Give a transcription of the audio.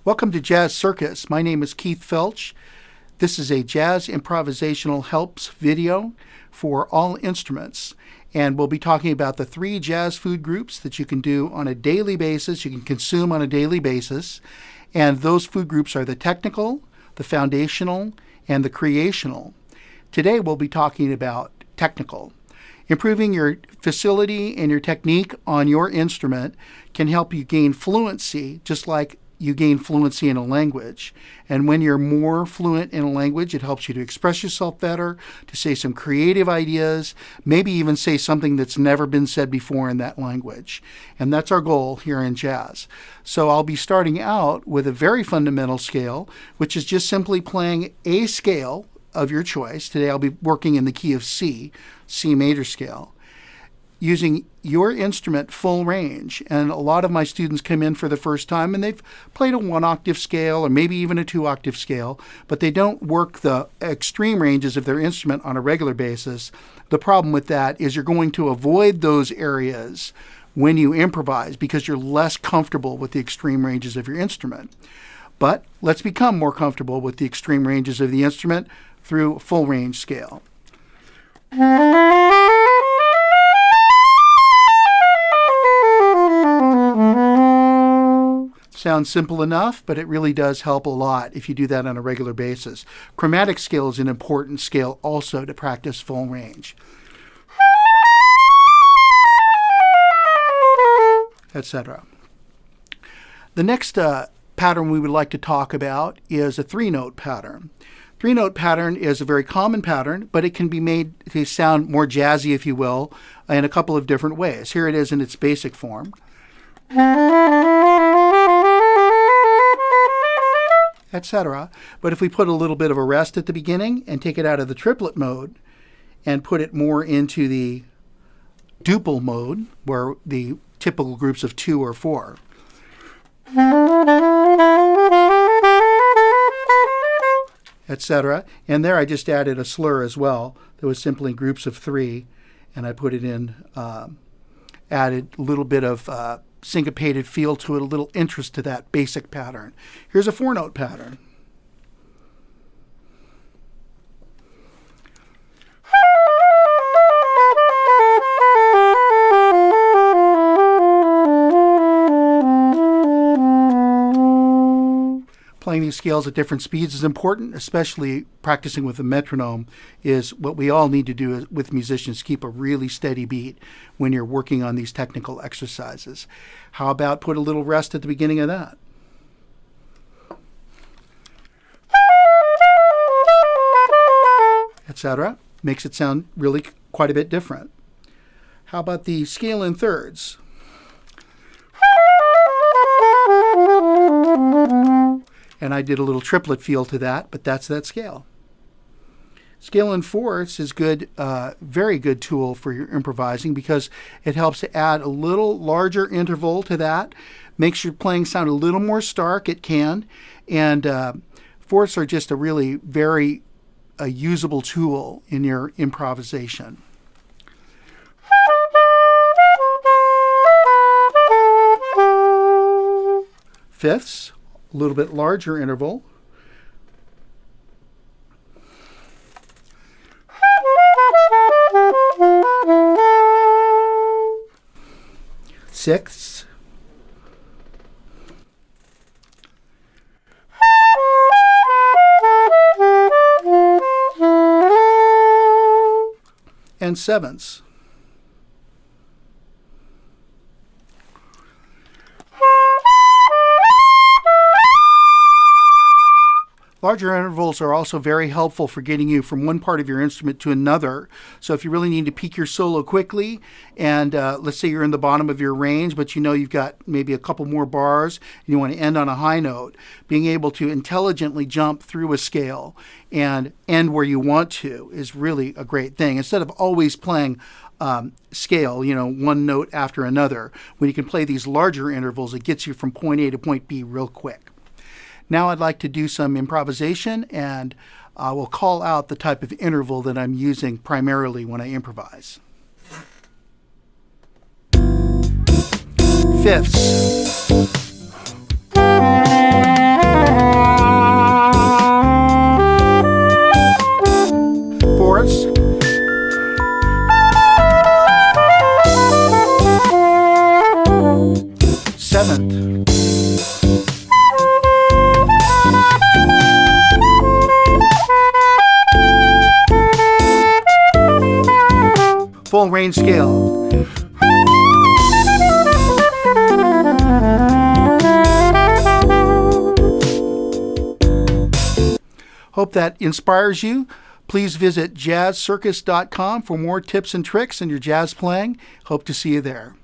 Welcome to Jazz Circus. My name is Keith Felch. This is a jazz improvisational helps video for all instruments. And we'll be talking about the 3 jazz food groups that you can do on a daily basis, you can consume on a daily basis. And those food groups are the technical, the foundational, and the creational. Today we'll be talking about technical. Improving your facility and your technique on your instrument can help you gain fluency, just like you gain fluency in a language. And when you're more fluent in a language, it helps you to express yourself better, to say some creative ideas, maybe even say something that's never been said before in that language. And that's our goal here in jazz. So I'll be starting out with a very fundamental scale, which is just simply playing a scale of your choice. Today I'll be working in the key of C, C major scale, using your instrument full range. And a lot of my students come in for the first time and they've played a 1-octave scale or maybe even a 2-octave scale, but they don't work the extreme ranges of their instrument on a regular basis. The problem with that is you're going to avoid those areas when you improvise because you're less comfortable with the extreme ranges of your instrument. But let's become more comfortable with the extreme ranges of the instrument through full range scale. Sounds simple enough, but it really does help a lot if you do that on a regular basis. Chromatic scale is an important scale also to practice full range, etc. The next pattern we would like to talk about is a 3-note pattern. 3-note pattern is a very common pattern, but it can be made to sound more jazzy, if you will, in a couple of different ways. Here it is in its basic form, etc. But if we put a little bit of a rest at the beginning and take it out of the triplet mode and put it more into the duple mode, where the typical groups of 2 or 4, etc. And there I just added a slur as well. That was simply groups of 3, and I put it in, added a little bit of syncopated feel to it, a little interest to that basic pattern. Here's a 4-note pattern. Playing these scales at different speeds is important, especially practicing with a metronome is what we all need to do with musicians, keep a really steady beat when you're working on these technical exercises. How about put a little rest at the beginning of that? Etc. Makes it sound really quite a bit different. How about the scale in thirds? And I did a little triplet feel to that, but that's that scale. Scale in fourths is good, very good tool for your improvising because it helps to add a little larger interval to that, makes your playing sound a little more stark. It can, and fourths are just a really very usable tool in your improvisation. Fifths, a little bit larger interval. Sixths. And sevenths. Larger intervals are also very helpful for getting you from one part of your instrument to another. So if you really need to peak your solo quickly, and let's say you're in the bottom of your range, but you know you've got maybe a couple more bars, and you want to end on a high note, being able to intelligently jump through a scale and end where you want to is really a great thing. Instead of always playing scale, one note after another, when you can play these larger intervals, it gets you from point A to point B real quick. Now I'd like to do some improvisation, and I will call out the type of interval that I'm using primarily when I improvise. Fifths. 7th. Full range scale. Hope that inspires you. Please visit jazzcircus.com for more tips and tricks in your jazz playing. Hope to see you there.